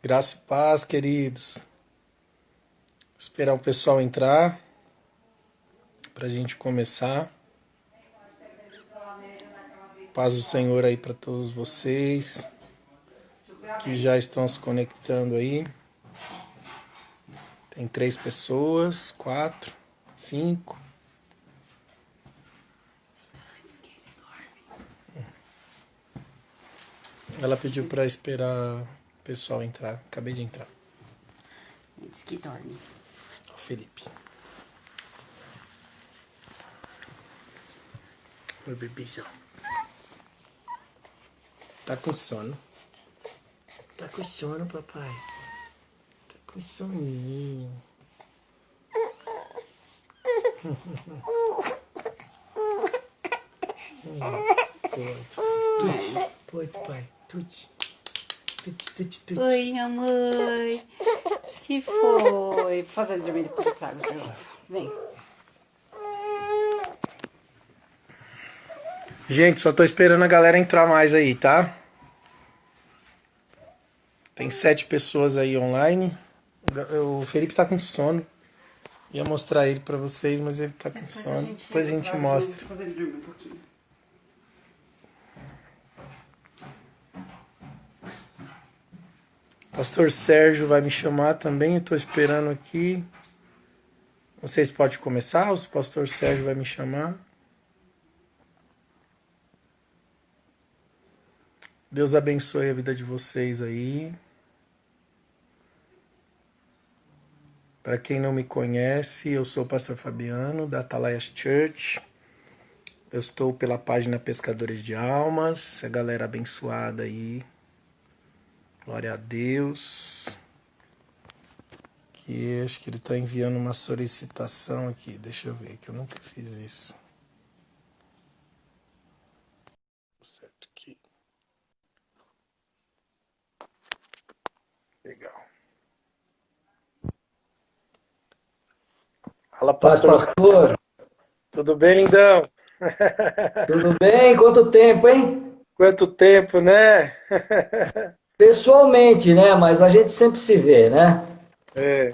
Graça e paz, queridos. Esperar o pessoal entrar para a gente começar. Paz do Senhor aí para todos vocês que já estão se conectando aí. Tem 3 pessoas, 4, 5. Ela pediu para esperar o pessoal entrar. Acabei de entrar. Diz que dorme. O Felipe. Meu bebezão. Tá com sono? Tá com sono, papai? Tá com soninho. Pode. Pode, pai. Tuti. Tuti, tuti, tuti. Oi, mamãe. Que foi? Faz ele dormir, depois eu trago de novo. Vem. Gente, só tô esperando a galera entrar mais aí, tá? Tem 7 pessoas aí online. O Felipe tá com sono. Ia mostrar ele pra vocês, mas ele tá com sono. Depois a gente mostra. Faz ele dormir um pouquinho. Pastor Sérgio vai me chamar também. Eu tô esperando aqui. Não sei se pode começar ou se o pastor Sérgio vai me chamar. Deus abençoe a vida de vocês aí. Para quem não me conhece, eu sou o pastor Fabiano, da Atalaias Church. Eu estou pela página Pescadores de Almas. Essa galera abençoada aí. Glória a Deus. Que acho que ele está enviando uma solicitação aqui. Deixa eu ver, que eu nunca fiz isso. Certo aqui. Legal. Fala, Paz, pastor. pastor. Tudo bem, lindão? Tudo bem? Quanto tempo, hein? Quanto tempo, né? Pessoalmente, né? Mas a gente sempre se vê, né? É,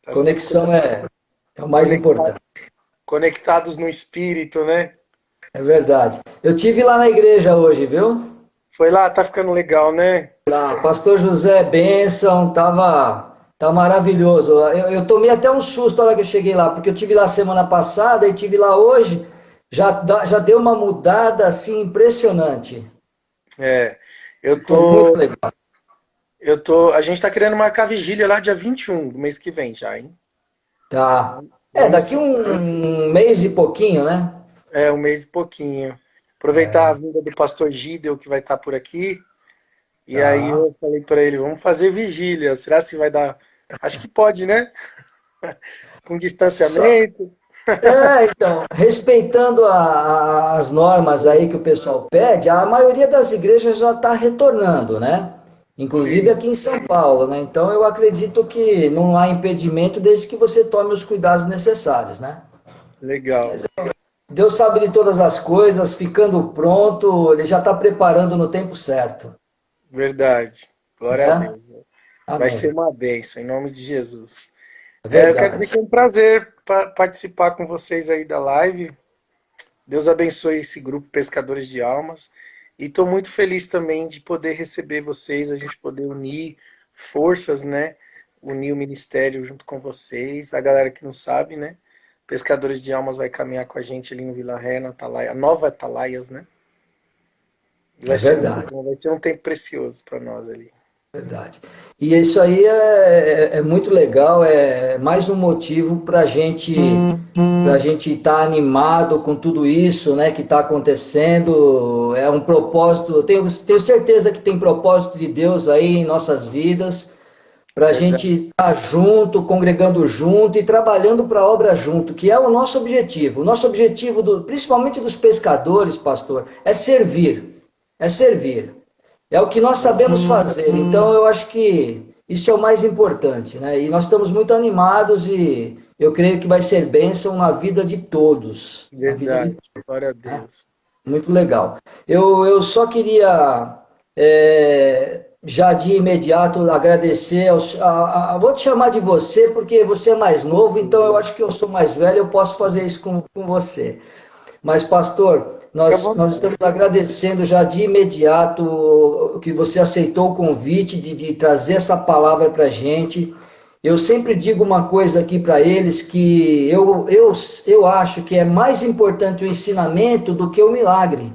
tá sempre Conexão é o mais conectado, importante. conectados no espírito, né? É verdade. Eu tive lá na igreja hoje, viu? Foi lá, tá ficando legal, né? Lá, Pastor José Benção, tá maravilhoso. Eu tomei até um susto na hora que eu cheguei lá, porque eu tive lá semana passada e tive lá hoje. Já deu uma mudada assim impressionante. É, eu Ficou muito tô, legal. a gente tá querendo marcar vigília lá dia 21 do mês que vem já, hein? Tá. É, Vamos daqui sim. um mês e pouquinho, né? É, um mês e pouquinho. Aproveitar a vinda do pastor Gidel, que vai estar por aqui. E aí Tá. eu falei pra ele, vamos fazer vigília. Será se vai dar? Acho que pode, né? Com Só, distanciamento. então, respeitando as normas aí que o pessoal pede, a maioria das igrejas já está retornando, né? Inclusive Sim, aqui em São Paulo, né? Então eu acredito que não há impedimento desde que você tome os cuidados necessários, né? legal. Deus sabe de todas as coisas, ficando pronto, ele já está preparando no tempo certo, Verdade. Glória a né? Deus. Vai ser Amém. uma bênção, em nome de Jesus. É É, eu quero dizer verdade. que é um prazer participar com vocês aí da live. Deus abençoe esse grupo Pescadores de Almas. E estou muito feliz também de poder receber vocês, a gente poder unir forças, né? Unir o ministério junto com vocês. A galera que não sabe, né? Pescadores de Almas vai caminhar com a gente ali no Vila Ré, na Atalaia, a nova Atalaias, né? E É vai ser muito verdade. bom, vai ser um tempo precioso para nós ali. Verdade. E isso aí é muito legal, é mais um motivo para gente estar animado com tudo isso, né, que está acontecendo. É um propósito, tenho certeza que tem propósito de Deus aí em nossas vidas, para a Verdade, gente estar junto, congregando junto e trabalhando para a obra junto, que é o nosso objetivo. O nosso objetivo, principalmente dos pescadores, pastor, é servir. É servir. É o que nós sabemos fazer. Então, eu acho que isso é o mais importante, né? E nós estamos muito animados e eu creio que vai ser bênção na vida de todos. Na vida de verdade. Glória a todos, né? Deus. Muito legal. Eu só queria já de imediato agradecer vou te chamar de você porque você é mais novo, então eu acho que eu sou mais velho, eu posso fazer isso com você. Mas, pastor, Fica à nós vontade. estamos agradecendo já de imediato que você aceitou o convite de trazer essa palavra para a gente. Eu sempre digo uma coisa aqui para eles, que eu acho que é mais importante o ensinamento do que o milagre.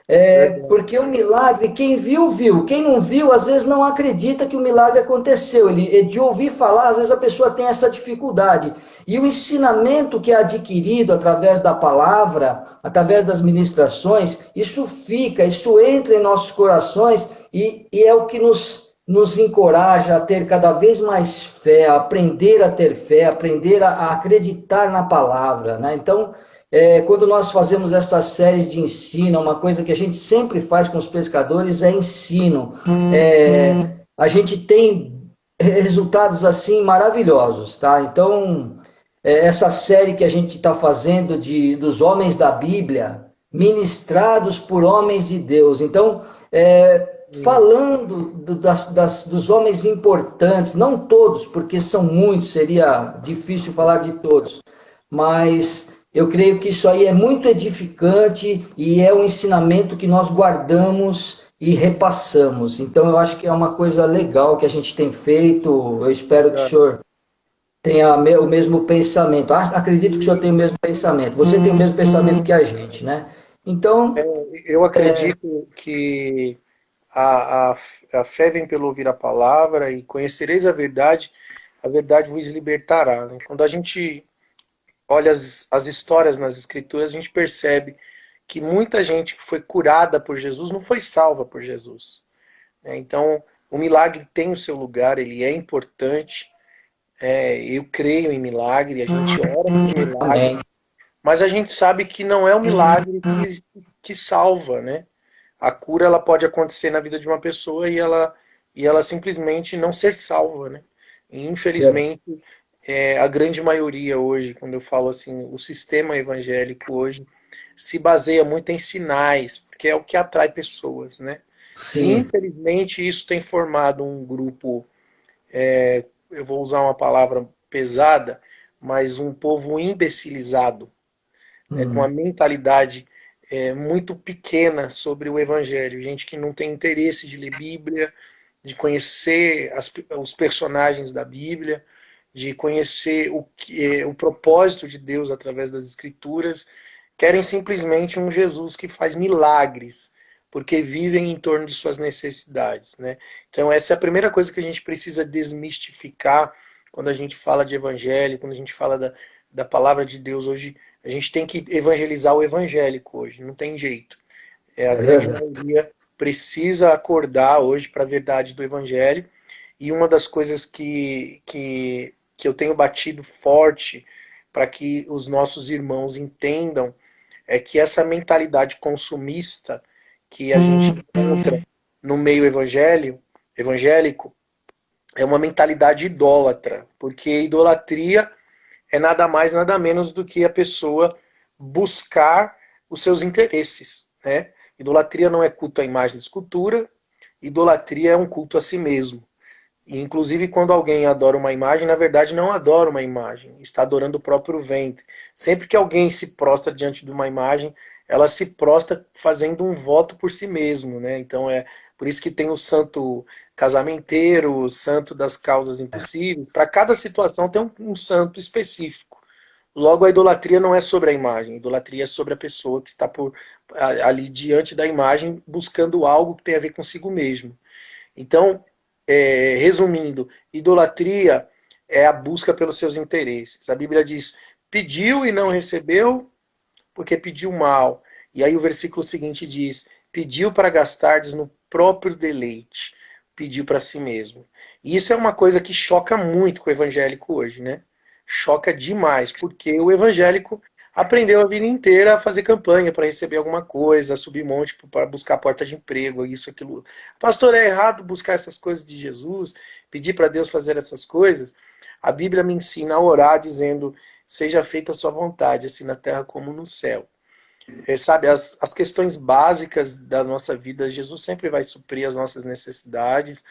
Verdade. Porque o milagre, quem viu, viu. Quem não viu, às vezes não acredita que o milagre aconteceu. De ouvir falar, às vezes a pessoa tem essa dificuldade. E o ensinamento que é adquirido através da palavra, através das ministrações, isso fica, isso entra em nossos corações e é o que nos encoraja a ter cada vez mais fé, a aprender a ter fé, aprender a acreditar na palavra, né? Então, quando nós fazemos essas séries de ensino, uma coisa que a gente sempre faz com os pescadores é ensino. A gente tem resultados assim maravilhosos, tá? Então, essa série que a gente está fazendo dos homens da Bíblia, ministrados por homens de Deus. Então, falando dos homens importantes, não todos, porque são muitos, seria difícil falar de todos, mas eu creio que isso aí é muito edificante e é um ensinamento que nós guardamos e repassamos. Então, eu acho que é uma coisa legal que a gente tem feito. Eu espero que o Verdade. senhor tenha o mesmo pensamento. Acredito que o senhor tem o mesmo pensamento. Você tem o mesmo pensamento que a gente, né? É, Então, eu acredito que a fé vem pelo ouvir a palavra e conhecereis a verdade vos libertará, né? Quando a gente olha as histórias nas escrituras, a gente percebe que muita gente que foi curada por Jesus não foi salva por Jesus, né? Então, o milagre tem o seu lugar, ele é importante. Eu creio em milagre, a gente ora por milagre, amém. mas a gente sabe que não é o milagre que salva, né? A cura ela pode acontecer na vida de uma pessoa e ela simplesmente não ser salva, né? E, infelizmente, a grande maioria hoje, quando eu falo assim, o sistema evangélico hoje se baseia muito em sinais, porque é o que atrai pessoas, né? E Sim. infelizmente isso tem formado um grupo, eu vou usar uma palavra pesada, mas um povo imbecilizado, né, com uma Hum. mentalidade muito pequena sobre o Evangelho. Gente que não tem interesse de ler Bíblia, de conhecer os personagens da Bíblia, de conhecer o propósito de Deus através das Escrituras. Querem simplesmente um Jesus que faz milagres, porque vivem em torno de suas necessidades, né? Então essa é a primeira coisa que a gente precisa desmistificar quando a gente fala de evangelho, quando a gente fala da palavra de Deus hoje. A gente tem que evangelizar o evangélico hoje, não tem jeito. A É grande verdade. maioria precisa acordar hoje para a verdade do evangelho. E uma das coisas que eu tenho batido forte para que os nossos irmãos entendam é que essa mentalidade consumista que a gente encontra no meio evangélico é uma mentalidade idólatra, porque idolatria é nada mais, nada menos do que a pessoa buscar os seus interesses, né? Idolatria não é culto à imagem de escultura, idolatria é um culto a si mesmo. E, inclusive, quando alguém adora uma imagem, na verdade não adora uma imagem, está adorando o próprio ventre. Sempre que alguém se prostra diante de uma imagem, ela se prostra fazendo um voto por si mesmo, né? Então é por isso que tem o santo casamenteiro, o santo das causas impossíveis. Para cada situação tem um santo específico. Logo, a idolatria não é sobre a imagem, a idolatria é sobre a pessoa que está ali diante da imagem buscando algo que tem a ver consigo mesmo. Então, resumindo, idolatria é a busca pelos seus interesses. A Bíblia diz: pediu e não recebeu, porque pediu mal. E aí o versículo seguinte diz: pediu para gastardes no próprio deleite, pediu para si mesmo. E isso é uma coisa que choca muito com o evangélico hoje, né? Choca demais, porque o evangélico aprendeu a vida inteira a fazer campanha para receber alguma coisa, a subir monte para buscar porta de emprego, isso, aquilo. Pastor, é errado buscar essas coisas de Jesus, pedir para Deus fazer essas coisas? A Bíblia me ensina a orar dizendo: seja feita a sua vontade, assim na terra como no céu. sabe, as questões básicas da nossa vida, Jesus sempre vai suprir as nossas necessidades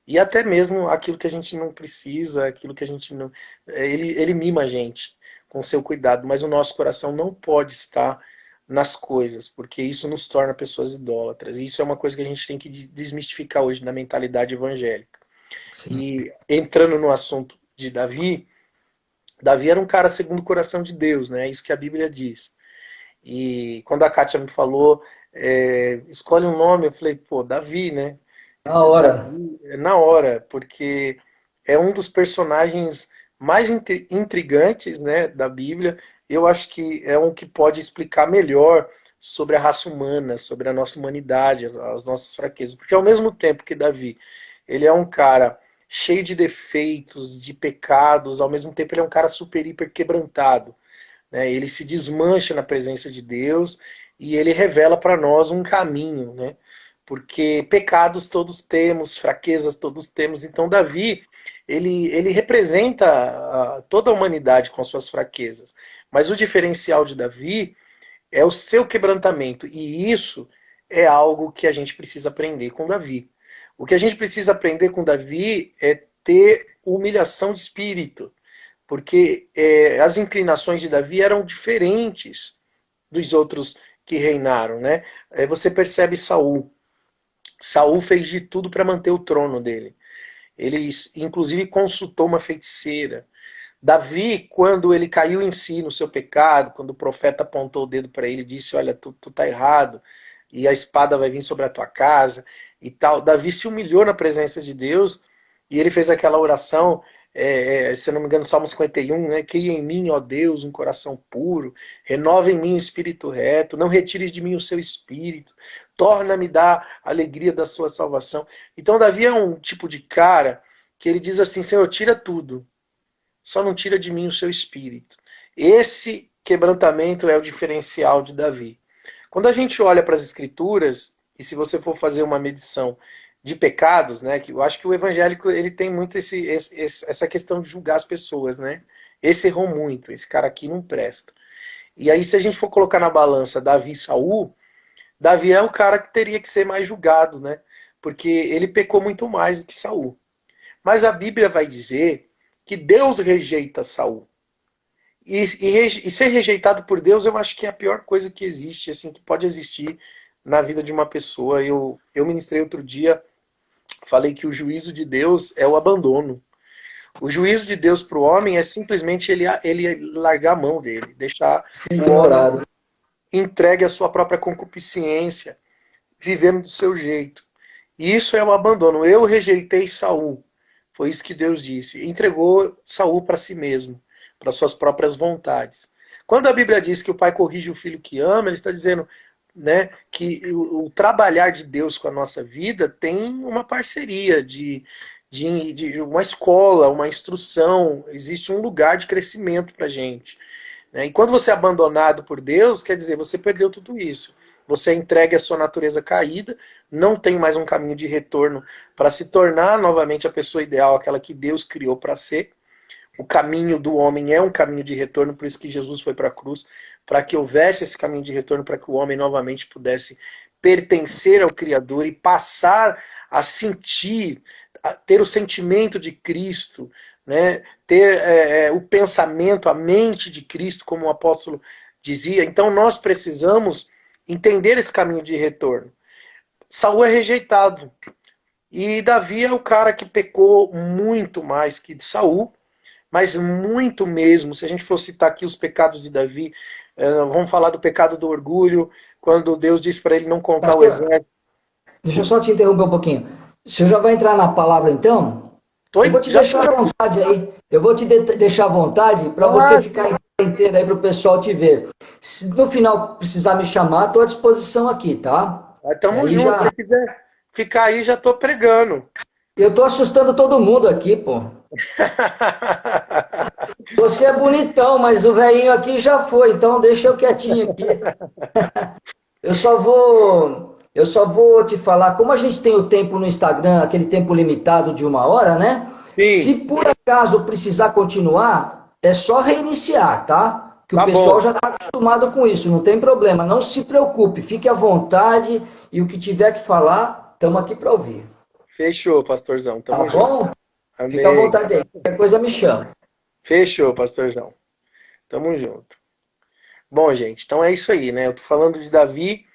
e até mesmo aquilo que a gente não precisa, aquilo que a gente não. Ele mima a gente com seu cuidado, mas o nosso coração não pode estar nas coisas, porque isso nos torna pessoas idólatras. E isso é uma coisa que a gente tem que desmistificar hoje na mentalidade evangélica. Sim. E entrando no assunto de Davi, Davi era um cara segundo o coração de Deus, né? É isso que a Bíblia diz. E quando a Kátia me falou, escolhe um nome, eu falei, pô, Davi, né? Na hora. Davi, na hora, porque é um dos personagens mais intrigantes, né, da Bíblia. Eu acho que é um que pode explicar melhor sobre a raça humana, sobre a nossa humanidade, as nossas fraquezas. Porque ao mesmo tempo que Davi, ele é um cara cheio de defeitos, de pecados, ao mesmo tempo ele é um cara super, hiper quebrantado, né? Ele se desmancha na presença de Deus e ele revela para nós um caminho, né? Porque pecados todos temos, fraquezas todos temos. Então Davi, ele representa toda a humanidade com suas fraquezas. Mas o diferencial de Davi é o seu quebrantamento. E isso é algo que a gente precisa aprender com Davi. O que a gente precisa aprender com Davi é ter humilhação de espírito. Porque as inclinações de Davi eram diferentes dos outros que reinaram, né? Você percebe Saul. Saul fez de tudo para manter o trono dele. Ele, inclusive, consultou uma feiticeira. Davi, quando ele caiu em si no seu pecado, quando o profeta apontou o dedo para ele e disse, olha, tu tá errado, e a espada vai vir sobre a tua casa, e tal. Davi se humilhou na presença de Deus, e ele fez aquela oração, se eu não me engano, Salmo 51, né? Cria em mim, ó Deus, um coração puro, renova em mim o espírito reto, não retires de mim o seu espírito, torna-me da alegria da sua salvação. Então Davi é um tipo de cara que ele diz assim, Senhor, tira tudo, só não tira de mim o seu espírito. Esse quebrantamento é o diferencial de Davi. Quando a gente olha para as escrituras, e se você for fazer uma medição de pecados, né? Que eu acho que o evangélico ele tem muito essa questão de julgar as pessoas, né? Esse errou muito, esse cara aqui não presta. E aí, se a gente for colocar na balança Davi e Saul, Davi é o cara que teria que ser mais julgado, né? Porque ele pecou muito mais do que Saul. Mas a Bíblia vai dizer que Deus rejeita Saul. E ser rejeitado por Deus, eu acho que é a pior coisa que existe, assim, que pode existir na vida de uma pessoa. Eu ministrei outro dia, falei que o juízo de Deus é o abandono. O juízo de Deus para o homem é simplesmente ele largar a mão dele, deixar o homem entregue à sua própria concupiscência, vivendo do seu jeito. E isso é o abandono. Eu rejeitei Saul. Foi isso que Deus disse. Entregou Saul para si mesmo, para suas próprias vontades. Quando a Bíblia diz que o pai corrige o filho que ama, ele está dizendo, né, que o trabalhar de Deus com a nossa vida tem uma parceria de uma escola, uma instrução, existe um lugar de crescimento para a gente. Né? E quando você é abandonado por Deus, quer dizer, você perdeu tudo isso. Você é entregue à sua natureza caída, não tem mais um caminho de retorno para se tornar novamente a pessoa ideal, aquela que Deus criou para ser. O caminho do homem é um caminho de retorno, por isso que Jesus foi para a cruz, para que houvesse esse caminho de retorno, para que o homem novamente pudesse pertencer ao Criador e passar a sentir, a ter o sentimento de Cristo, né? Ter o pensamento, a mente de Cristo, como o apóstolo dizia. Então nós precisamos entender esse caminho de retorno. Saul é rejeitado. E Davi é o cara que pecou muito mais que de Saul, mas muito mesmo. Se a gente for citar aqui os pecados de Davi, vamos falar do pecado do orgulho, quando Deus disse para ele não contar o exército. Deixa eu só te interromper um pouquinho. Você já vai entrar na palavra então? Eu vou te deixar à vontade aí. Eu vou te deixar à vontade para você ficar inteiro aí para o pessoal te ver. Se no final precisar me chamar, estou à disposição aqui, tá? Tamo junto. Se quiser ficar aí, já estou pregando. Eu estou assustando todo mundo aqui, pô. Você é bonitão, mas o velhinho aqui já foi, então deixa eu quietinho aqui. Eu só vou te falar, como a gente tem o tempo no Instagram, aquele tempo limitado de 1 hora, né? Sim. Se por acaso precisar continuar, é só reiniciar, tá? Que o Tá pessoal bom. já está acostumado com isso, não tem problema. Não se preocupe, fique à vontade e o que tiver que falar, estamos aqui para ouvir. Fechou, pastorzão. Tá Tamo junto. bom? Fica à Amém. vontade aí. Qualquer coisa me chama. Fechou, pastorzão. Tamo junto. Bom, gente, então é isso aí, né? Eu tô falando de Davi,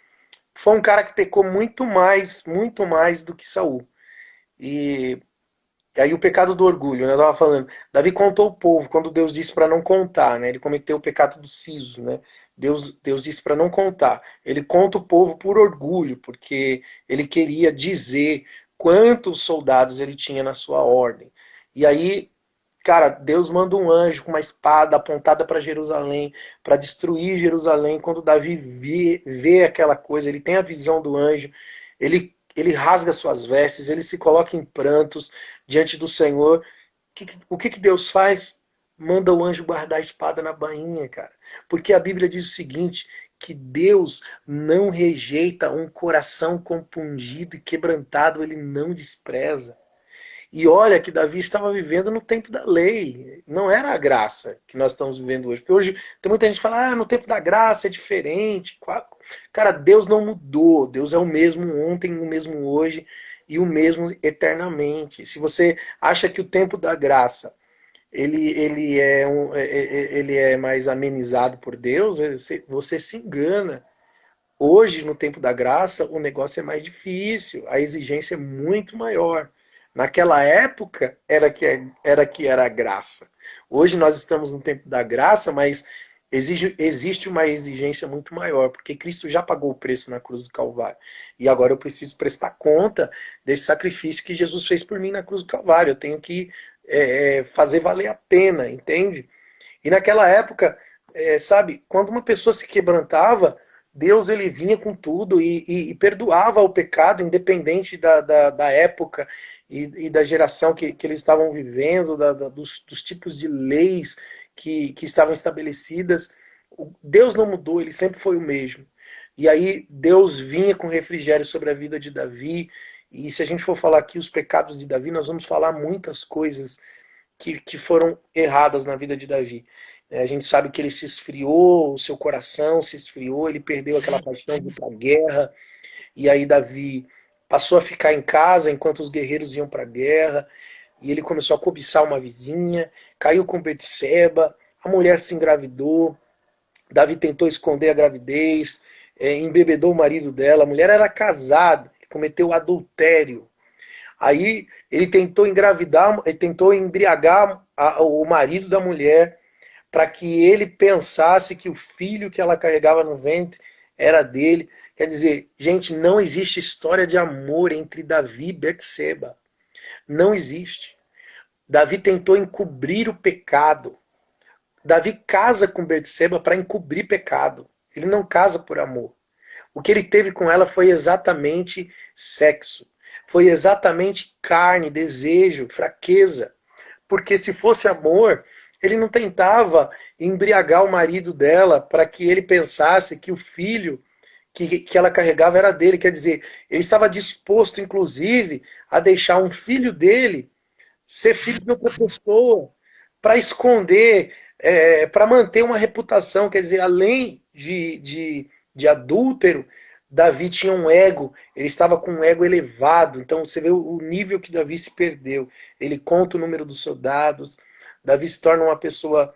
que foi um cara que pecou muito mais do que Saul. E aí o pecado do orgulho, né? Eu tava falando, Davi contou o povo quando Deus disse para não contar, né? Ele cometeu o pecado do siso, né? Deus disse para não contar. Ele conta o povo por orgulho, porque ele queria dizer quantos soldados ele tinha na sua ordem. E aí, cara, Deus manda um anjo com uma espada apontada para Jerusalém, para destruir Jerusalém. Quando Davi vê aquela coisa, ele tem a visão do anjo, ele rasga suas vestes, ele se coloca em prantos diante do Senhor. O que Deus faz? Manda o anjo guardar a espada na bainha, cara. Porque a Bíblia diz o seguinte, que Deus não rejeita um coração compungido e quebrantado, ele não despreza. E olha que Davi estava vivendo no tempo da lei, não era a graça que nós estamos vivendo hoje. Porque hoje tem muita gente que fala, no tempo da graça é diferente. Cara, Deus não mudou, Deus é o mesmo ontem, o mesmo hoje e o mesmo eternamente. Se você acha que o tempo da graça ele é mais amenizado por Deus, você se engana. Hoje, no tempo da graça, o negócio é mais difícil, a exigência é muito maior. Naquela época era a graça. Hoje nós estamos no tempo da graça, mas existe uma exigência muito maior, porque Cristo já pagou o preço na cruz do Calvário. E agora eu preciso prestar conta desse sacrifício que Jesus fez por mim na cruz do Calvário. Eu tenho que fazer valer a pena, entende? E naquela época, sabe, quando uma pessoa se quebrantava, Deus ele vinha com tudo e perdoava o pecado, independente da época e da geração que eles estavam vivendo, dos tipos de leis que estavam estabelecidas. Deus não mudou, ele sempre foi o mesmo. E aí Deus vinha com refrigério sobre a vida de Davi. E se a gente for falar aqui os pecados de Davi, nós vamos falar muitas coisas que foram erradas na vida de Davi. A gente sabe que ele se esfriou, o seu coração se esfriou, ele perdeu aquela paixão de ir para a guerra, e aí Davi passou a ficar em casa enquanto os guerreiros iam para a guerra, e ele começou a cobiçar uma vizinha, caiu com Betseba, a mulher se engravidou, Davi tentou esconder a gravidez, embebedou o marido dela, a mulher era casada, ele cometeu adultério. Aí ele tentou engravidar, ele tentou embriagar o marido da mulher, para que ele pensasse que o filho que ela carregava no ventre era dele. Quer dizer, gente, não existe história de amor entre Davi e Betseba. Não existe. Davi tentou encobrir o pecado. Davi casa com Betseba para encobrir pecado. Ele não casa por amor. O que ele teve com ela foi exatamente sexo. Foi exatamente carne, desejo, fraqueza. Porque se fosse amor, ele não tentava embriagar o marido dela para que ele pensasse que o filho que ela carregava era dele. Quer dizer, ele estava disposto, inclusive, a deixar um filho dele ser filho de outra pessoa, para esconder, para manter uma reputação. Quer dizer, além de adúltero, Davi tinha um ego, ele estava com um ego elevado. Então você vê o nível que Davi se perdeu. Ele conta o número dos soldados, Davi se torna uma pessoa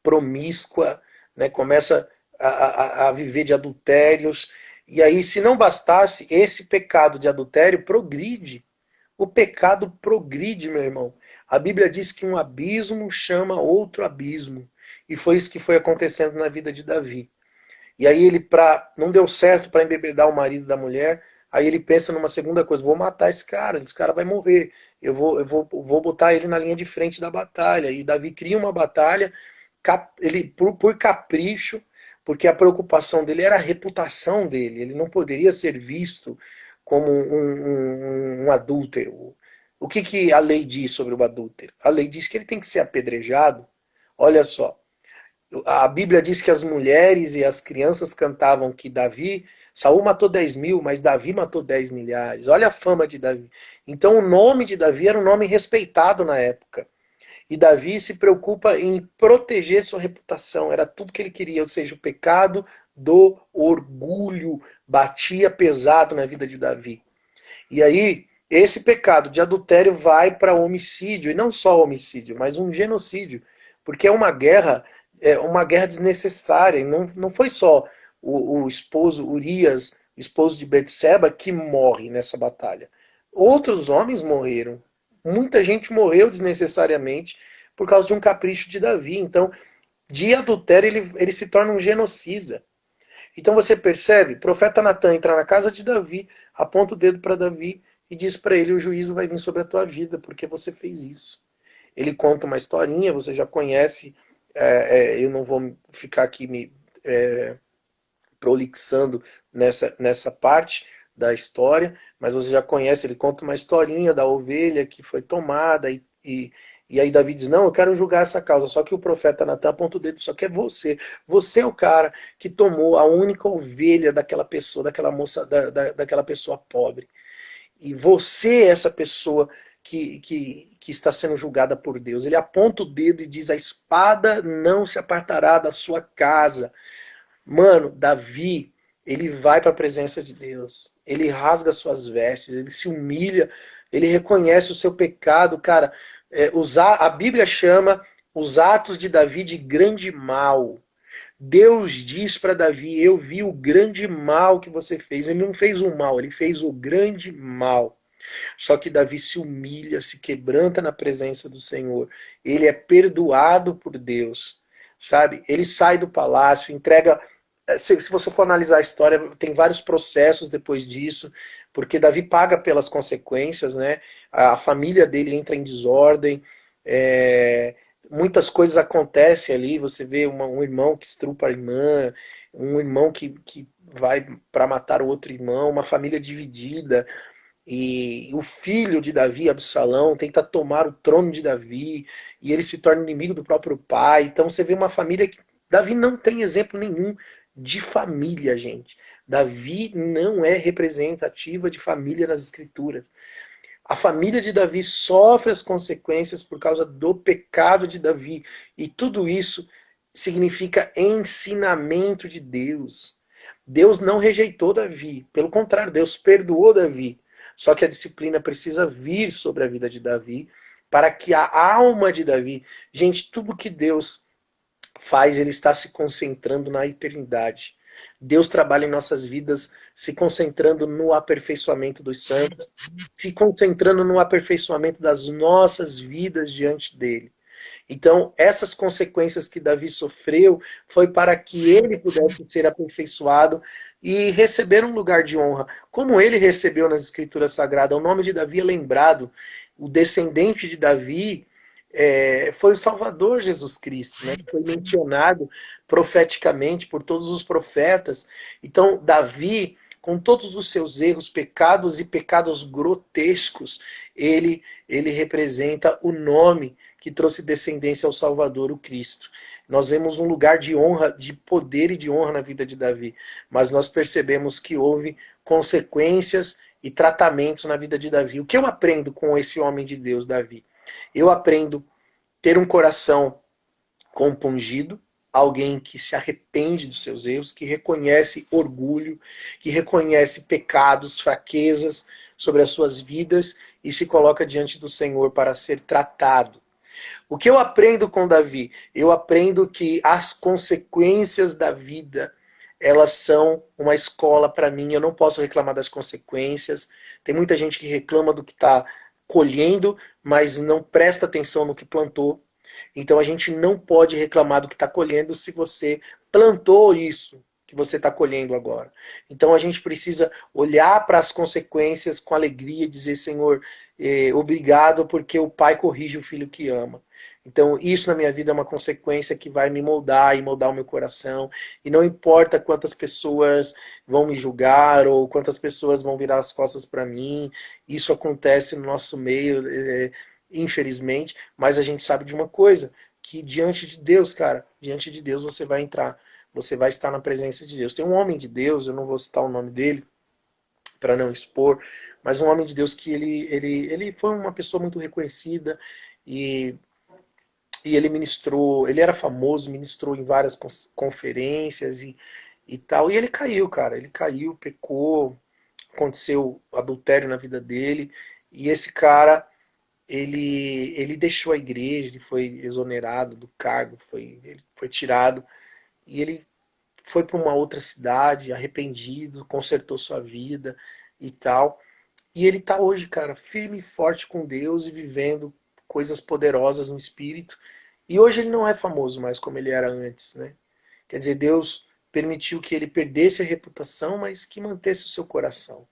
promíscua, né? Começa a viver de adultérios. E aí, se não bastasse, esse pecado de adultério progride. O pecado progride, meu irmão. A Bíblia diz que um abismo chama outro abismo. E foi isso que foi acontecendo na vida de Davi. E aí ele não deu certo para embebedar o marido da mulher. Aí ele pensa numa segunda coisa: vou matar esse cara vai morrer. Eu vou botar ele na linha de frente da batalha. E Davi cria uma batalha, ele por capricho, porque a preocupação dele era a reputação dele. Ele não poderia ser visto como um adúltero. O que a lei diz sobre o adúltero? A lei diz que ele tem que ser apedrejado. Olha só. A Bíblia diz que as mulheres e as crianças cantavam que Saul matou 10.000, mas Davi matou 10 milhares. Olha a fama de Davi. Então o nome de Davi era um nome respeitado na época. E Davi se preocupa em proteger sua reputação, era tudo que ele queria, ou seja, o pecado do orgulho batia pesado na vida de Davi. E aí, esse pecado de adultério vai para homicídio, e não só homicídio, mas um genocídio, porque é uma guerra desnecessária, e não foi só o esposo Urias, esposo de Betseba, que morre nessa batalha. Outros homens morreram. Muita gente morreu desnecessariamente por causa de um capricho de Davi. Então, de adultério, ele se torna um genocida. Então você percebe, o profeta Natan entra na casa de Davi, aponta o dedo para Davi e diz para ele: o juízo vai vir sobre a tua vida, porque você fez isso. Ele conta uma historinha, você já conhece, eu não vou ficar aqui me prolixando nessa parte da história, mas você já conhece, ele conta uma historinha da ovelha que foi tomada e aí Davi diz: não, eu quero julgar essa causa. Só que o profeta Natan aponta o dedo: só que é você. Você é o cara que tomou a única ovelha daquela pessoa, daquela moça, daquela pessoa pobre. E você é essa pessoa que está sendo julgada por Deus. Ele aponta o dedo e diz: a espada não se apartará da sua casa. Mano, Davi, ele vai para a presença de Deus. Ele rasga suas vestes, ele se humilha, ele reconhece o seu pecado, cara. A Bíblia chama os atos de Davi de grande mal. Deus diz para Davi: eu vi o grande mal que você fez. Ele não fez o mal, ele fez o grande mal. Só que Davi se humilha, se quebranta na presença do Senhor. Ele é perdoado por Deus, sabe? Ele sai do palácio, entrega. Se você for analisar a história, tem vários processos depois disso, porque Davi paga pelas consequências, né? A família dele entra em desordem, muitas coisas acontecem ali. Você vê um irmão que estrupa a irmã, um irmão que vai para matar o outro irmão, uma família dividida. E o filho de Davi, Absalão, tenta tomar o trono de Davi, e ele se torna inimigo do próprio pai. Então você vê uma família que Davi não tem exemplo nenhum de família, gente. Davi não é representativa de família nas escrituras. A família de Davi sofre as consequências por causa do pecado de Davi. E tudo isso significa ensinamento de Deus. Deus não rejeitou Davi. Pelo contrário, Deus perdoou Davi. Só que a disciplina precisa vir sobre a vida de Davi para que a alma de Davi... Gente, tudo que Deus faz, ele está se concentrando na eternidade. Deus trabalha em nossas vidas se concentrando no aperfeiçoamento dos santos, se concentrando no aperfeiçoamento das nossas vidas diante dele. Então, essas consequências que Davi sofreu foi para que ele pudesse ser aperfeiçoado e receber um lugar de honra. Como ele recebeu nas Escrituras Sagradas, o nome de Davi é lembrado, o descendente de Davi foi o Salvador Jesus Cristo, né? Foi mencionado profeticamente por todos os profetas. Então, Davi, com todos os seus erros, pecados e pecados grotescos, ele representa o nome que trouxe descendência ao Salvador, o Cristo. Nós vemos um lugar de honra, de poder e de honra na vida de Davi, mas nós percebemos que houve consequências e tratamentos na vida de Davi. O que eu aprendo com esse homem de Deus, Davi? Eu aprendo ter um coração compungido, alguém que se arrepende dos seus erros, que reconhece orgulho, que reconhece pecados, fraquezas sobre as suas vidas e se coloca diante do Senhor para ser tratado. O que eu aprendo com Davi? Eu aprendo que as consequências da vida, elas são uma escola para mim. Eu não posso reclamar das consequências. Tem muita gente que reclama do que está colhendo, mas não presta atenção no que plantou. Então a gente não pode reclamar do que está colhendo se você plantou isso que você está colhendo agora. Então a gente precisa olhar para as consequências com alegria e dizer: Senhor, obrigado, porque o pai corrige o filho que ama. Então isso na minha vida é uma consequência que vai me moldar e moldar o meu coração. E não importa quantas pessoas vão me julgar ou quantas pessoas vão virar as costas para mim, isso acontece no nosso meio, infelizmente, mas a gente sabe de uma coisa, que diante de Deus, cara, diante de Deus você vai entrar, você vai estar na presença de Deus. Tem um homem de Deus, eu não vou citar o nome dele, para não expor, mas um homem de Deus que ele foi uma pessoa muito reconhecida, e e ele ministrou, ele era famoso, ministrou em várias conferências e tal, e ele caiu, cara, ele caiu, pecou, aconteceu adultério na vida dele, e esse cara, ele deixou a igreja, ele foi exonerado do cargo, ele foi tirado, e ele foi para uma outra cidade, arrependido, consertou sua vida e tal. E ele está hoje, cara, firme e forte com Deus e vivendo coisas poderosas no Espírito. E hoje ele não é famoso mais como ele era antes, né? Quer dizer, Deus permitiu que ele perdesse a reputação, mas que mantesse o seu coração.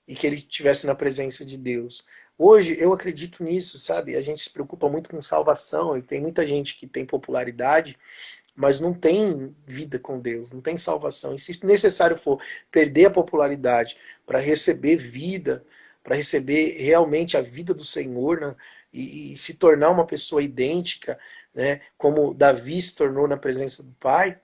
E que ele estivesse na presença de Deus. Hoje eu acredito nisso, sabe? A gente se preocupa muito com salvação e tem muita gente que tem popularidade, mas não tem vida com Deus, não tem salvação. E se necessário for perder a popularidade para receber vida, para receber realmente a vida do Senhor, né, e se tornar uma pessoa idêntica, né, como Davi se tornou na presença do Pai,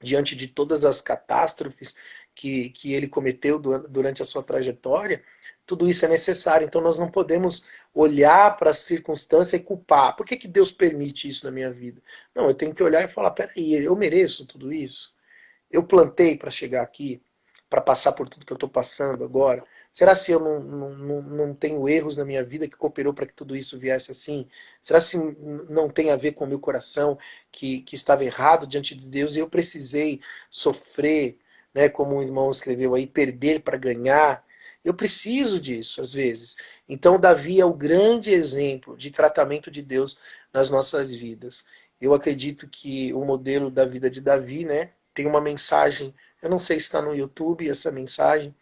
diante de todas as catástrofes que ele cometeu durante a sua trajetória, tudo isso é necessário. Então nós não podemos olhar para a circunstância e culpar. Por que Deus permite isso na minha vida? Não, eu tenho que olhar e falar, peraí, eu mereço tudo isso? Eu plantei para chegar aqui, para passar por tudo que eu estou passando agora? Será se eu não tenho erros na minha vida que cooperou para que tudo isso viesse assim? Será se não tem a ver com o meu coração que estava errado diante de Deus e eu precisei sofrer, né, como o irmão escreveu aí, perder para ganhar? Eu preciso disso, às vezes. Então, Davi é o grande exemplo de tratamento de Deus nas nossas vidas. Eu acredito que o modelo da vida de Davi, né, tem uma mensagem, eu não sei se está no YouTube essa mensagem,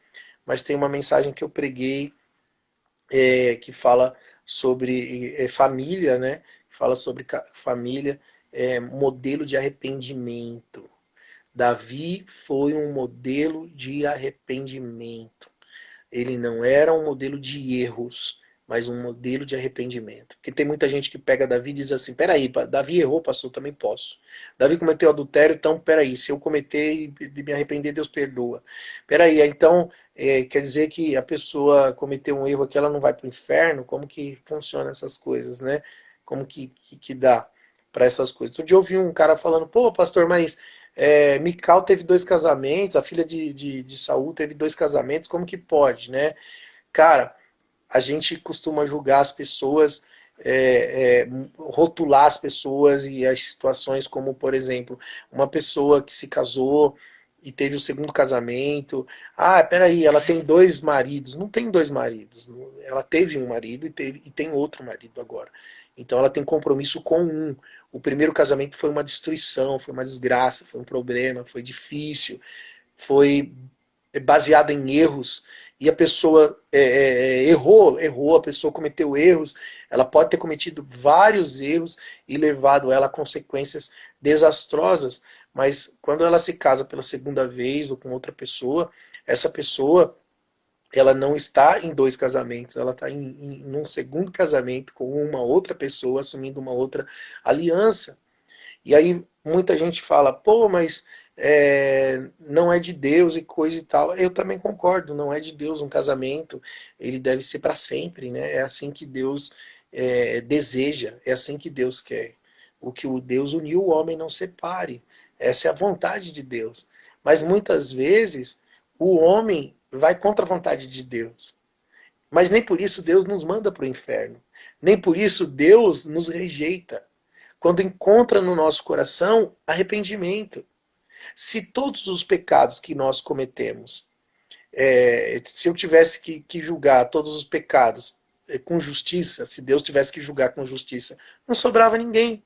mas tem uma mensagem que eu preguei que fala sobre família, né? Fala sobre família, modelo de arrependimento. Davi foi um modelo de arrependimento. Ele não era um modelo de erros, mas um modelo de arrependimento. Porque tem muita gente que pega Davi e diz assim, peraí, Davi errou, pastor, também posso. Davi cometeu adultério, então peraí, se eu cometer e me arrepender, Deus perdoa. Peraí, então quer dizer que a pessoa cometeu um erro aqui, ela não vai para o inferno? Como que funciona essas coisas, né? Como que dá para essas coisas? Outro dia eu ouvi um cara falando, pô, pastor, mas Mical teve 2 casamentos, a filha de Saul teve 2 casamentos, como que pode, né? Cara, a gente costuma julgar as pessoas, rotular as pessoas e as situações como, por exemplo, uma pessoa que se casou e teve o segundo casamento. Ah, peraí, ela tem 2 maridos. Não tem 2 maridos. Ela teve um marido e tem outro marido agora. Então ela tem compromisso com um. O primeiro casamento foi uma destruição, foi uma desgraça, foi um problema, foi difícil, foi baseado em erros, e a pessoa errou, a pessoa cometeu erros, ela pode ter cometido vários erros e levado ela a consequências desastrosas, mas quando ela se casa pela segunda vez ou com outra pessoa, essa pessoa ela não está em 2 casamentos, ela está em um segundo casamento com uma outra pessoa, assumindo uma outra aliança. E aí muita gente fala, pô, mas não é de Deus e coisa e tal. Eu também concordo, não é de Deus um casamento, ele deve ser para sempre, né? É assim que Deus deseja, é assim que Deus quer. O que o Deus uniu, o homem não separe. Essa é a vontade de Deus. Mas muitas vezes o homem vai contra a vontade de Deus. Mas nem por isso Deus nos manda para o inferno. Nem por isso Deus nos rejeita. Quando encontra no nosso coração arrependimento. Se todos os pecados que nós cometemos, se eu tivesse que julgar todos os pecados com justiça, se Deus tivesse que julgar com justiça, não sobrava ninguém.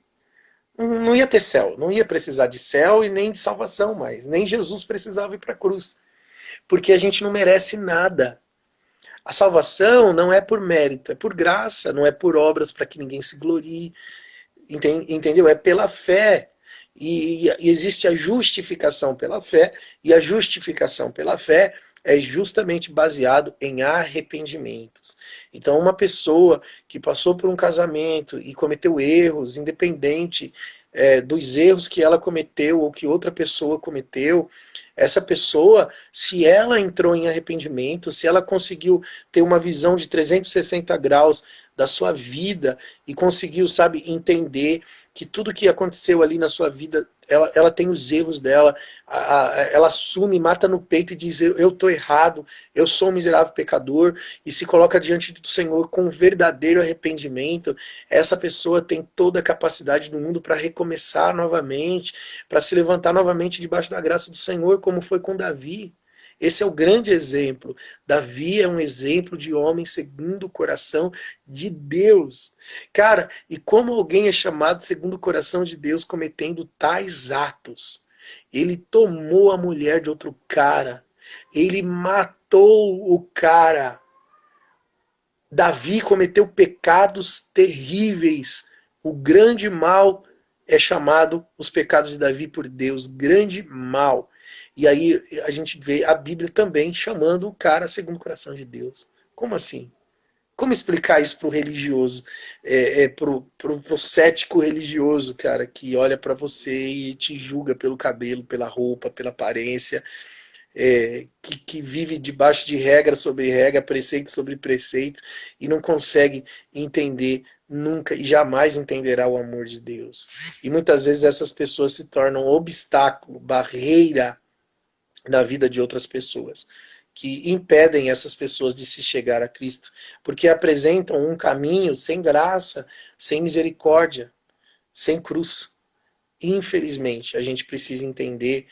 Não ia ter céu, não ia precisar de céu e nem de salvação mais. Nem Jesus precisava ir para a cruz. Porque a gente não merece nada. A salvação não é por mérito, é por graça, não é por obras para que ninguém se glorie. Entendeu? É pela fé. E existe a justificação pela fé, e a justificação pela fé é justamente baseado em arrependimentos. Então, uma pessoa que passou por um casamento e cometeu erros, independente dos erros que ela cometeu ou que outra pessoa cometeu. Essa pessoa, se ela entrou em arrependimento, se ela conseguiu ter uma visão de 360 graus da sua vida e conseguiu, sabe, entender que tudo que aconteceu ali na sua vida, ela tem os erros dela, ela assume, mata no peito e diz, eu estou errado, eu sou um miserável pecador, e se coloca diante do Senhor com um verdadeiro arrependimento, essa pessoa tem toda a capacidade do mundo para recomeçar novamente, para se levantar novamente debaixo da graça do Senhor, como foi com Davi. Esse é o grande exemplo. Davi é um exemplo de homem segundo o coração de Deus. Cara, e como alguém é chamado segundo o coração de Deus cometendo tais atos? Ele tomou a mulher de outro cara. Ele matou o cara. Davi cometeu pecados terríveis. O grande mal é chamado os pecados de Davi por Deus. Grande mal. E aí a gente vê a Bíblia também chamando o cara segundo o coração de Deus. Como assim? Como explicar isso para o religioso, pro cético religioso, cara, que olha para você e te julga pelo cabelo, pela roupa, pela aparência, que vive debaixo de regra sobre regra, preceito sobre preceito, e não consegue entender nunca e jamais entenderá o amor de Deus. E muitas vezes essas pessoas se tornam obstáculo, barreira na vida de outras pessoas, que impedem essas pessoas de se chegar a Cristo, porque apresentam um caminho sem graça, sem misericórdia, sem cruz. Infelizmente, a gente precisa entender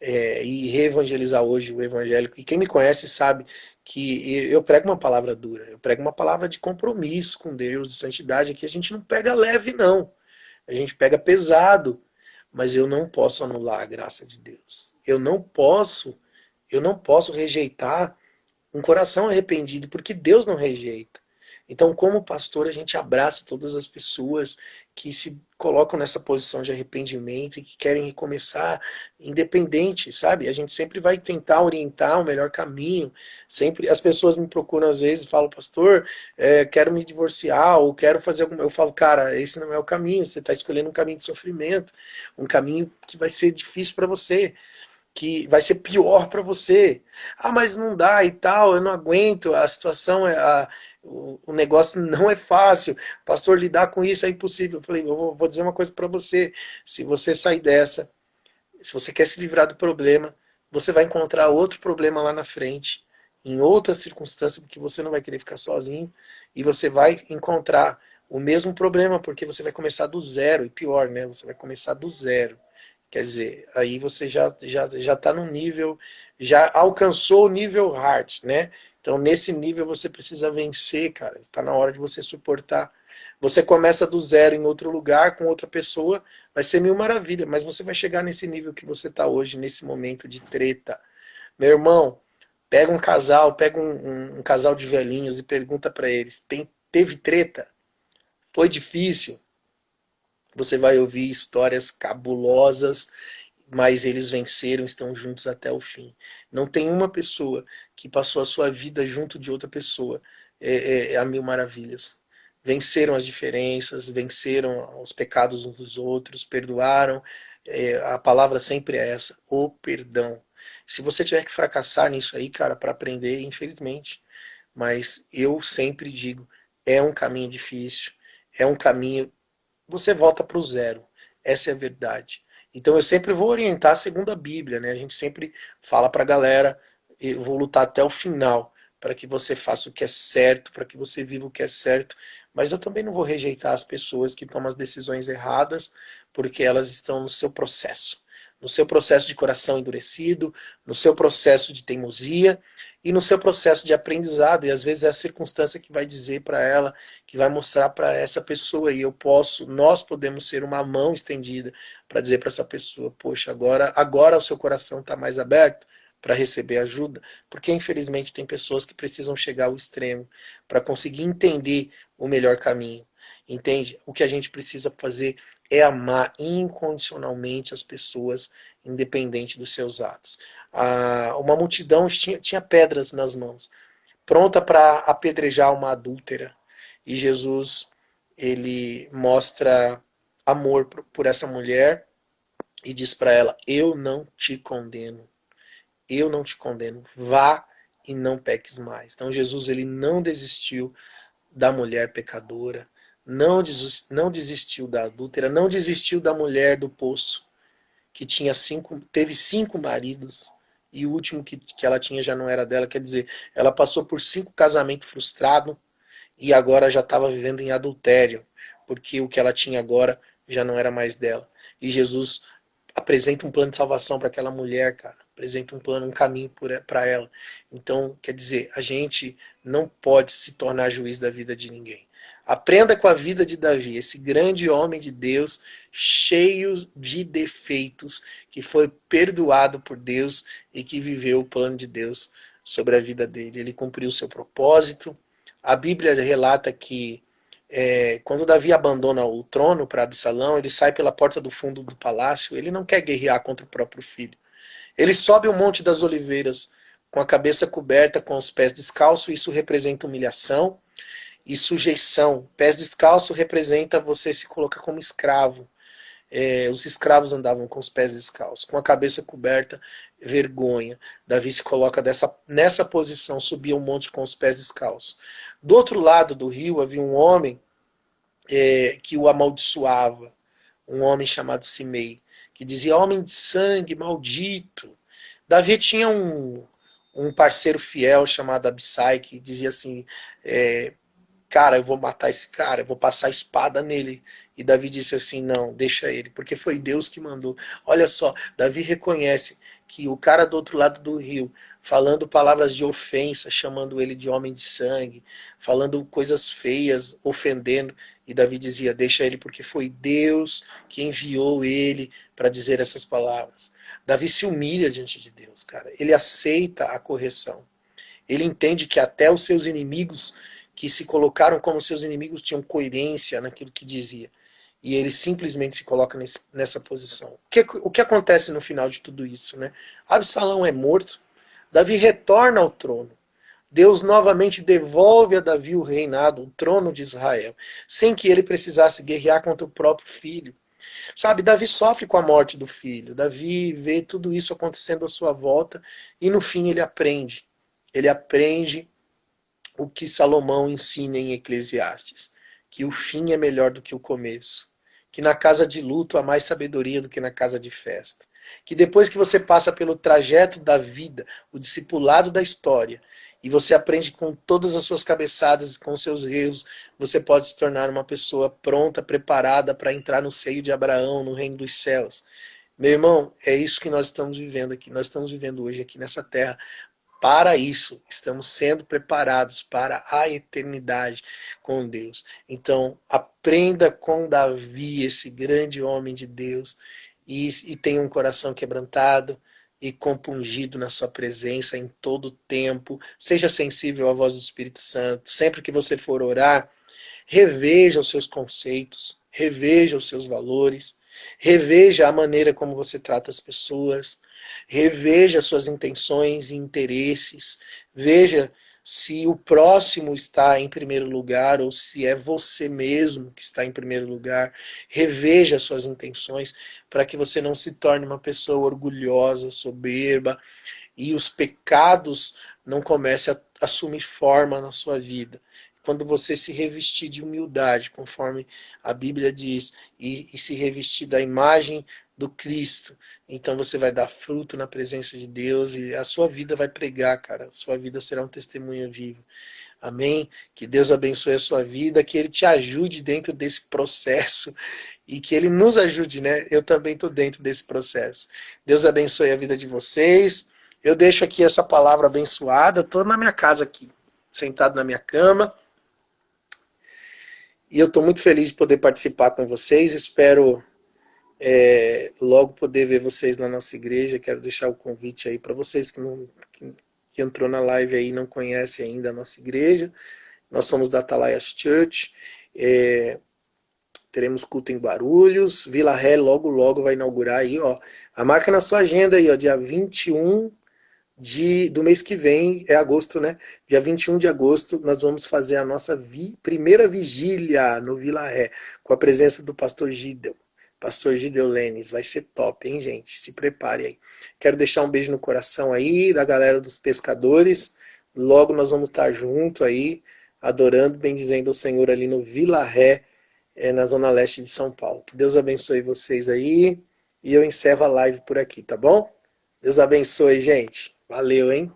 e reevangelizar hoje o evangélico. E quem me conhece sabe que eu prego uma palavra dura, eu prego uma palavra de compromisso com Deus, de santidade, que a gente não pega leve, não. A gente pega pesado, mas eu não posso anular a graça de Deus. Eu não posso rejeitar um coração arrependido, porque Deus não rejeita. Então, como pastor, a gente abraça todas as pessoas que se colocam nessa posição de arrependimento e que querem recomeçar, independente, sabe? A gente sempre vai tentar orientar o melhor caminho. Sempre as pessoas me procuram às vezes e falam, pastor, quero me divorciar ou quero fazer alguma. Eu falo, cara, esse não é o caminho. Você está escolhendo um caminho de sofrimento, um caminho que vai ser difícil para você, que vai ser pior para você. Ah, mas não dá e tal, eu não aguento, a situação o negócio não é fácil, pastor, lidar com isso é impossível. Eu falei, eu vou dizer uma coisa para você, se você sair dessa, se você quer se livrar do problema, você vai encontrar outro problema lá na frente, em outra circunstância, porque você não vai querer ficar sozinho, e você vai encontrar o mesmo problema, porque você vai começar do zero, e pior, né? Você vai começar do zero. Quer dizer, aí você já está no nível, já alcançou o nível hard, né? Então, nesse nível você precisa vencer, cara. Está na hora de você suportar. Você começa do zero em outro lugar, com outra pessoa, vai ser mil maravilha, mas você vai chegar nesse nível que você está hoje, nesse momento de treta. Meu irmão, pega um casal, pega um casal de velhinhos e pergunta para eles, teve treta? Foi difícil? Você vai ouvir histórias cabulosas, mas eles venceram, estão juntos até o fim. Não tem uma pessoa que passou a sua vida junto de outra pessoa a mil maravilhas. Venceram as diferenças, venceram os pecados uns dos outros, perdoaram. A palavra sempre é essa, o perdão. Se você tiver que fracassar nisso aí, cara, para aprender, infelizmente. Mas eu sempre digo, é um caminho difícil, é um caminho você volta para o zero. Essa é a verdade. Então eu sempre vou orientar segundo a Bíblia, né? A gente sempre fala para a galera, eu vou lutar até o final para que você faça o que é certo, para que você viva o que é certo, mas eu também não vou rejeitar as pessoas que tomam as decisões erradas, porque elas estão no seu processo de coração endurecido, no seu processo de teimosia e no seu processo de aprendizado. E às vezes é a circunstância que vai dizer para ela, que vai mostrar para essa pessoa, e nós podemos ser uma mão estendida para dizer para essa pessoa, poxa, agora o seu coração está mais aberto para receber ajuda, porque infelizmente tem pessoas que precisam chegar ao extremo para conseguir entender o melhor caminho. Entende? O que a gente precisa fazer é amar incondicionalmente as pessoas, independente dos seus atos. Uma multidão tinha pedras nas mãos, pronta para apedrejar uma adúltera. E Jesus, ele mostra amor por essa mulher e diz para ela: eu não te condeno, eu não te condeno, vá e não peques mais. Então Jesus, ele não desistiu da mulher pecadora, não desistiu da adúltera, não desistiu da mulher do poço, que teve 5 maridos, e o último que ela tinha já não era dela. Quer dizer, ela passou por 5 casamentos frustrados e agora já estava vivendo em adultério, porque o que ela tinha agora já não era mais dela. E Jesus apresenta um plano de salvação para aquela mulher, cara. Apresenta um plano, um caminho para ela. Então, quer dizer, a gente não pode se tornar juiz da vida de ninguém. Aprenda com a vida de Davi, esse grande homem de Deus, cheio de defeitos, que foi perdoado por Deus e que viveu o plano de Deus sobre a vida dele. Ele cumpriu o seu propósito. A Bíblia relata que quando Davi abandona o trono para Absalão, ele sai pela porta do fundo do palácio. Ele não quer guerrear contra o próprio filho. Ele sobe o Monte das Oliveiras com a cabeça coberta, com os pés descalços. Isso representa humilhação e sujeição. Pés descalços representa você se colocar como escravo. Os escravos andavam com os pés descalços, com a cabeça coberta, vergonha. Davi se coloca nessa posição, subia um monte com os pés descalços. Do outro lado do rio havia um homem que o amaldiçoava, um homem chamado Simei, que dizia: homem de sangue, maldito. Davi tinha um parceiro fiel chamado Abissai, que dizia assim: cara, eu vou matar esse cara, eu vou passar a espada nele. E Davi disse assim: não, deixa ele, porque foi Deus que mandou. Olha só, Davi reconhece que o cara do outro lado do rio, falando palavras de ofensa, chamando ele de homem de sangue, falando coisas feias, ofendendo, e Davi dizia: deixa ele, porque foi Deus que enviou ele para dizer essas palavras. Davi se humilha diante de Deus, cara. Ele aceita a correção. Ele entende que até os seus inimigos, que se colocaram como seus inimigos, tinham coerência naquilo que dizia. E ele simplesmente se coloca nessa posição. O que acontece no final de tudo isso, né? Absalão é morto, Davi retorna ao trono. Deus novamente devolve a Davi o reinado, o trono de Israel, sem que ele precisasse guerrear contra o próprio filho. Sabe, Davi sofre com a morte do filho. Davi vê tudo isso acontecendo à sua volta e no fim ele aprende. Ele aprende o que Salomão ensina em Eclesiastes, que o fim é melhor do que o começo, que na casa de luto há mais sabedoria do que na casa de festa, que depois que você passa pelo trajeto da vida, o discipulado da história, e você aprende com todas as suas cabeçadas, com seus erros, você pode se tornar uma pessoa pronta, preparada para entrar no seio de Abraão, no reino dos céus. Meu irmão, é isso que nós estamos vivendo aqui. Nós estamos vivendo hoje aqui nessa terra. Para isso, estamos sendo preparados para a eternidade com Deus. Então, aprenda com Davi, esse grande homem de Deus, e tenha um coração quebrantado e compungido na sua presença em todo o tempo. Seja sensível à voz do Espírito Santo. Sempre que você for orar, reveja os seus conceitos, reveja os seus valores, reveja a maneira como você trata as pessoas, reveja suas intenções e interesses, veja se o próximo está em primeiro lugar ou se é você mesmo que está em primeiro lugar. Reveja suas intenções para que você não se torne uma pessoa orgulhosa, soberba e os pecados não comecem a assumir forma na sua vida. Quando você se revestir de humildade, conforme a Bíblia diz, e se revestir da imagem do Cristo, então você vai dar fruto na presença de Deus e a sua vida vai pregar, cara. A sua vida será um testemunho vivo. Amém? Que Deus abençoe a sua vida, que Ele te ajude dentro desse processo e que Ele nos ajude, né? Eu também estou dentro desse processo. Deus abençoe a vida de vocês. Eu deixo aqui essa palavra abençoada. Estou na minha casa aqui, sentado na minha cama. E eu estou muito feliz de poder participar com vocês. Espero logo poder ver vocês na nossa igreja. Quero deixar o convite aí para vocês que entrou na live aí e não conhecem ainda a nossa igreja. Nós somos da Atalaias Church. Teremos culto em Guarulhos. Vila Ré logo vai inaugurar aí, ó. A marca na sua agenda aí, ó, dia 21 do mês que vem, é agosto, né? Dia 21 de agosto, nós vamos fazer a nossa primeira vigília no Vila Ré, com a presença do pastor Gidel. Pastor Gidel Lenes, vai ser top, hein, gente? Se prepare aí. Quero deixar um beijo no coração aí, da galera dos pescadores. Logo nós vamos estar junto aí, adorando, bendizendo o Senhor ali no Vila Ré, na Zona Leste de São Paulo. Que Deus abençoe vocês aí. E eu encerro a live por aqui, tá bom? Deus abençoe, gente. Valeu, hein?